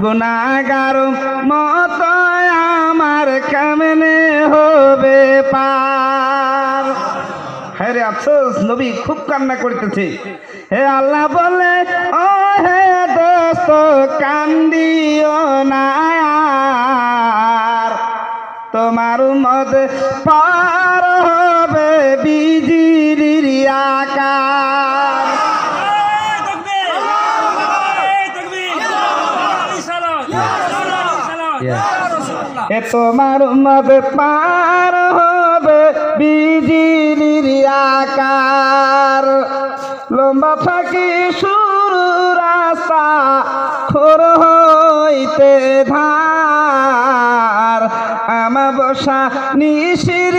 গুনাহগার মত আমার কেমনে হবে পার। হ্যাঁ রে আফসোস, নবী খুব কান্না করতেছে। হে আল্লাহ বলে, ও হে দোস্ত কান্দিও না, তোমার উম্মত পার হবে বিজলির আকার। এ তোমার উম্মত পার হবে বিজলির আকার। লম্বা ফাঁকি শুরু রাস্তা খোর হইতে ধার, আমাবস্যা নিশির